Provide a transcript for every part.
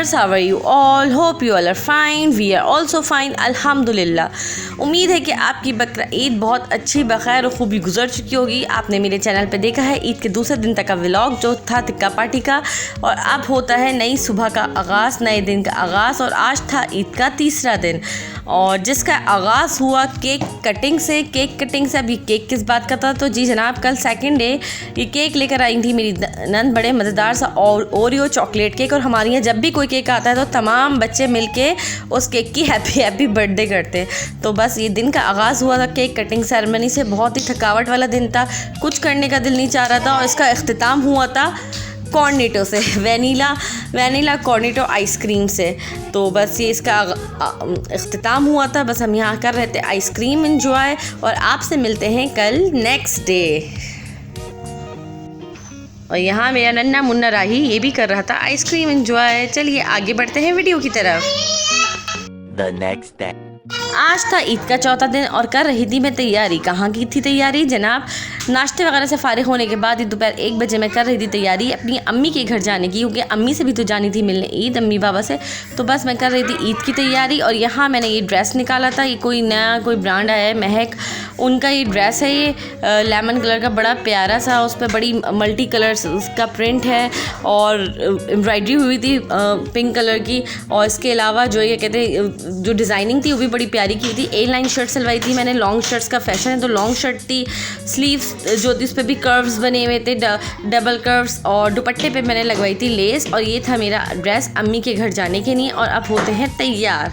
viewers, how are you all? Hope you all are fine. We are also fine, अल्हम्दुलिल्लाह। उम्मीद है कि आपकी बकरा ईद बहुत अच्छी बखैर और खूबी गुजर चुकी होगी। आपने मेरे चैनल पे देखा है ईद के दूसरे दिन तक का व्लॉग जो था टिक्का पार्टी का, और अब होता है नई सुबह का आगाज़, नए दिन का आगाज़। और आज था ईद का तीसरा दिन और जिसका आगाज़ हुआ केक कटिंग से। केक कटिंग से अभी केक किस बात का था, तो जी जनाब कल सेकंड डे ये केक लेकर आई थी मेरी नंद, बड़े मज़ेदार सा और ओरियो चॉकलेट केक। और हमारे यहाँ जब भी कोई केक आता है तो तमाम बच्चे मिलके उस केक की हैप्पी बर्थडे करते हैं। तो बस ये दिन का आगाज़ हुआ था केक कटिंग सेरेमनी से। बहुत ही थकावट वाला दिन था, कुछ करने का दिल नहीं चाह रहा था। और इसका इख्तिताम हुआ था कॉर्नेटो से, वैनिला कॉर्नेटो आइसक्रीम से। तो बस ये इसका इख्तिताम हुआ था। बस हम यहाँ कर रहे थे आइसक्रीम एंजॉय और आपसे मिलते हैं कल नेक्स्ट डे। और यहाँ मेरा नन्ना मुन्ना राही ये भी कर रहा था आइसक्रीम एंजॉय। चलिए आगे बढ़ते हैं वीडियो की तरफ। The next day. आज था ईद का चौथा दिन और कर रही थी मैं तैयारी। कहाँ की थी तैयारी जनाब? नाश्ते वगैरह से फारिग होने के बाद ही दोपहर 1 बजे मैं कर रही थी तैयारी अपनी अम्मी के घर जाने की, क्योंकि अम्मी से भी तो जानी थी मिलने ईद, अम्मी बाबा से। तो बस मैं कर रही थी ईद की तैयारी। और यहाँ मैंने ये ड्रेस निकाला था, ये कोई नया कोई ब्रांड आया है महक, उनका ये ड्रेस है। ये लेमन कलर का बड़ा प्यारा सा, उस पर बड़ी मल्टी कलर्स उसका प्रिंट है और एम्ब्रॉयडरी हुई थी पिंक कलर की। और इसके अलावा जो ये कहते हैं जो डिज़ाइनिंग थी वो भी बड़ी प्यारी की थी। ए लाइन शर्ट सिलवाई थी मैंने, लॉन्ग शर्ट्स का फैशन है तो लॉन्ग शर्ट थी। स्लीव्स जो थी उस पर भी कर्व्स बने हुए थे, डबल कर्व्स। और दुपट्टे पे मैंने लगवाई थी लेस। और ये था मेरा ड्रेस अम्मी के घर जाने के लिए। और अब होते हैं तैयार।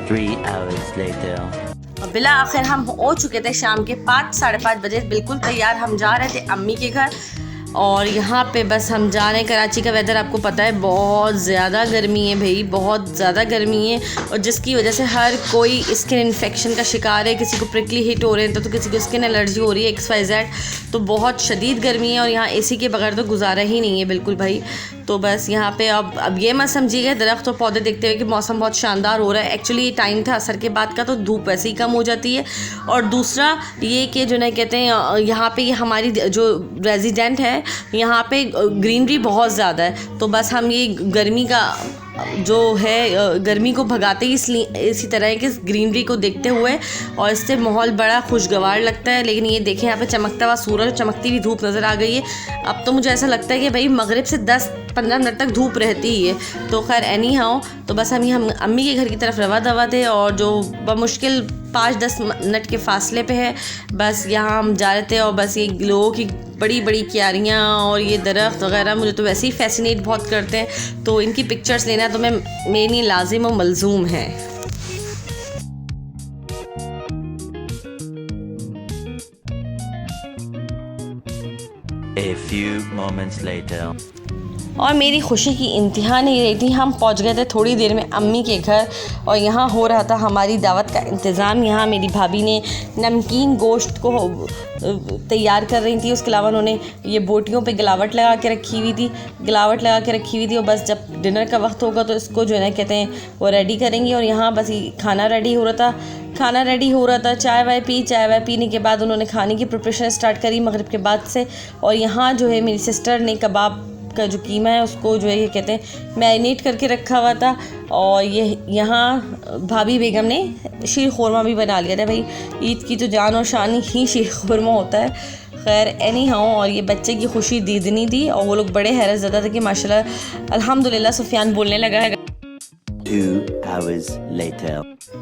3 hours later. और बिला आखिर हम हो चुके थे शाम के 5 साढ़े 5 बजे, बिल्कुल तैयार हम जा रहे थे अम्मी के घर। और यहाँ पे बस हम जा रहे हैं। कराची का वेदर आपको पता है बहुत ज़्यादा गर्मी है भाई, बहुत ज़्यादा गर्मी है। और जिसकी वजह से हर कोई स्किन इन्फेक्शन का शिकार है। किसी को प्रिकली हिट हो रहे हैं तो किसी को स्किन एलर्जी हो रही है, XYZ। तो बहुत शदीद गर्मी है और यहाँ AC के बगैर तो गुजारा ही नहीं है बिल्कुल भाई। तो बस यहाँ पे अब ये मत समझिएगा दरख्त और पौधे देखते हुए कि मौसम बहुत शानदार हो रहा है। एक्चुअली ये टाइम था असर के बाद का, तो धूप वैसे ही कम हो जाती है। और दूसरा ये कि जो ना कहते हैं यहाँ पे ये हमारी जो रेजिडेंट है यहाँ पे ग्रीनरी बहुत ज़्यादा है। तो बस हम ये गर्मी का जो है गर्मी को भगाते ही इसलिए इसी तरह के ग्रीनरी को देखते हुए, और इससे माहौल बड़ा खुशगवार लगता है। लेकिन ये देखें यहाँ पे चमकता हुआ सूरज, चमकती हुई धूप नज़र आ गई है। अब तो मुझे ऐसा लगता है कि भाई मगरिब से 10-15 मिनट तक धूप रहती ही है। तो खैर एनी हाउ, तो बस हम अम्मी के घर की तरफ रवा दवा थे और जो बमुश्किल 5-10 मिनट के फासले पे है। बस यहाँ हम जा रहे थे और बस ये लोगों की बड़ी बड़ी क्यारियाँ और ये दरख्त वगैरह मुझे तो वैसे ही फैसिनेट बहुत करते हैं। तो इनकी पिक्चर्स लेना तो मेरे लिए लाजिम और मलजूम है। A few moments later. और मेरी खुशी की इंतहा नहीं रही थी। हम पहुंच गए थे थोड़ी देर में अम्मी के घर और यहाँ हो रहा था हमारी दावत का इंतज़ाम। यहाँ मेरी भाभी ने नमकीन गोश्त को तैयार कर रही थी। उसके अलावा उन्होंने ये बोटियों पे गिलावट लगा के रखी हुई थी। और बस जब डिनर का वक्त होगा तो इसको जो है ना कहते हैं वो रेडी करेंगी। और यहाँ बस खाना रेडी हो रहा था। चाय वाय पीने के बाद उन्होंने खाने की प्रिपरेशन स्टार्ट करी मगरिब के बाद से। और यहाँ जो है मेरी सिस्टर ने कबाब का जो कीमा है उसको जो है ये कहते हैं मैरिनेट करके रखा हुआ था। और ये यहाँ भाभी बेगम ने शीर खुरमा भी बना लिया था। भाई ईद की तो जान और शान ही शीर खुरमा होता है। खैर एनी हाउ, और ये बच्चे की खुशी दीदनी थी और वो लोग बड़े हैरत ज़दा थे कि माशाल्लाह अल्हम्दुलिल्लाह सुफियान बोलने लगा है। 2 hours later.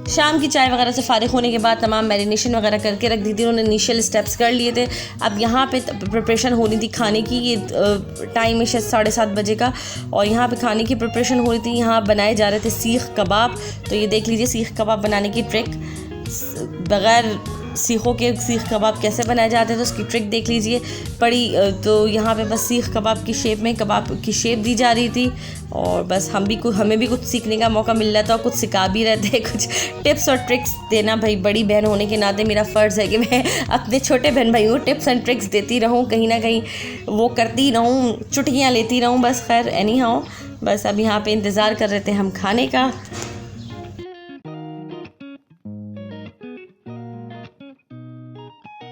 शाम की चाय वगैरह से फारिग होने के बाद तमाम मैरिनेशन वगैरह करके रख दी थी उन्होंने, इनिशियल स्टेप्स कर लिए थे। अब यहाँ पे प्रिपरेशन होनी थी खाने की। ये टाइम है 7:30 बजे का और यहाँ पे खाने की प्रिपरेशन हो रही थी। यहाँ बनाए जा रहे थे सीख कबाब। तो ये देख लीजिए सीख कबाब बनाने की ट्रिक, बग़ैर सीखों के सीख कबाब कैसे बनाए जाते हैं तो उसकी ट्रिक देख लीजिए बड़ी। तो यहाँ पे बस सीख कबाब की शेप में कबाब की शेप दी जा रही थी। और बस हमें भी कुछ सीखने का मौका मिल रहा था और कुछ सिखा भी रहे थे, कुछ टिप्स और ट्रिक्स देना। भाई बड़ी बहन होने के नाते मेरा फ़र्ज़ है कि मैं अपने छोटे बहन भाइयों को टिप्स एंड ट्रिक्स देती रहूँ, कहीं ना कहीं वो करती रहूँ, चुटकियाँ लेती रहूँ। बस खैर एनी हाउ, बस अब यहाँ पे इंतज़ार कर रहे थे हम खाने का।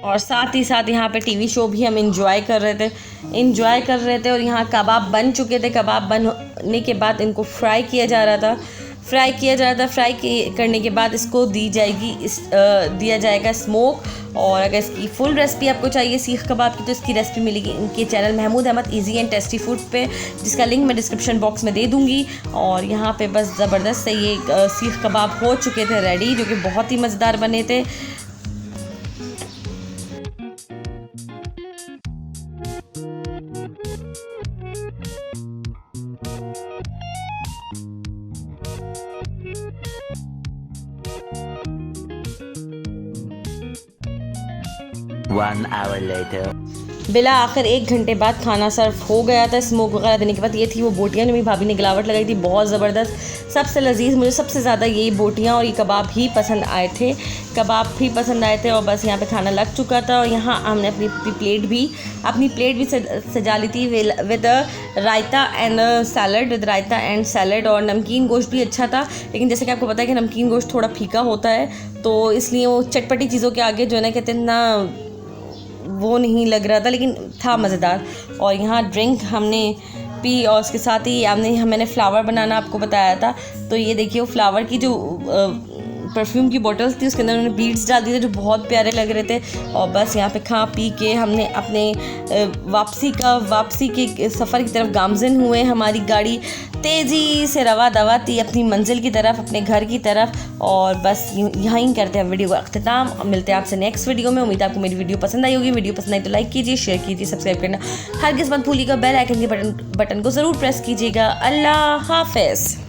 और साथ ही साथ यहाँ पे टीवी शो भी हम इंजॉय कर रहे थे और यहाँ कबाब बन चुके थे। कबाब बनने के बाद इनको फ्राई किया जा रहा था। फ्राई करने के बाद इसको दिया जाएगा स्मोक। और अगर इसकी फुल रेसिपी आपको चाहिए सीख कबाब की तो इसकी रेसिपी मिलेगी इनके channel Mahmood Ahmed easy and tasty food पे, जिसका लिंक मैं डिस्क्रिप्शन बॉक्स में दे दूँगी। और यहाँ पे बस ज़बरदस्त से ये सीख कबाब हो चुके थे रेडी, जो कि बहुत ही मज़ेदार बने थे। One hour later. बिला आखिर 1 घंटे बाद खाना सर्व हो गया था। स्मोक वगैरह देने के बाद ये थी वो बोटियाँ जो मेरी भाभी ने गिलावट लगाई थी, बहुत ज़बरदस्त, सबसे लजीज। मुझे सबसे ज़्यादा यही बोटियाँ और ये कबाब ही पसंद आए थे। और बस यहाँ पे खाना लग चुका था और यहाँ हमने अपनी प्लेट भी सजा ली थी विद रायता एंड सैलड। और नमकीन गोश्त भी अच्छा था, लेकिन जैसे कि आपको पता है कि नमकीन गोश्त थोड़ा फीका होता है, तो इसलिए वो चटपटी चीज़ों के आगे जो है ना कहते हैं ना, वो नहीं लग रहा था, लेकिन था मज़ेदार। और यहाँ ड्रिंक हमने पी और उसके साथ ही मैंने फ्लावर बनाना आपको बताया था। तो ये देखिए वो फ्लावर की जो परफ्यूम की बॉटल्स थी उसके अंदर उन्होंने बीड्स डाल दिए थे जो बहुत प्यारे लग रहे थे। और बस यहाँ पे खा पी के हमने अपने वापसी के सफ़र की तरफ गामज़न हुए। हमारी गाड़ी तेज़ी से रवा दवा थी अपनी मंजिल की तरफ, अपने घर की तरफ। और बस यहीं करते हैं वीडियो का अख्तिताम। मिलते हैं आपसे नेक्स्ट वीडियो में। उम्मीद है आपको मेरी वीडियो पसंद आई होगी। वीडियो पसंद आई तो लाइक कीजिए, शेयर कीजिए, सब्सक्राइब करना हरगिज़ मत भूलिएगा। बेल आइकन के बटन को ज़रूर प्रेस कीजिएगा। अल्लाह हाफ़िज़।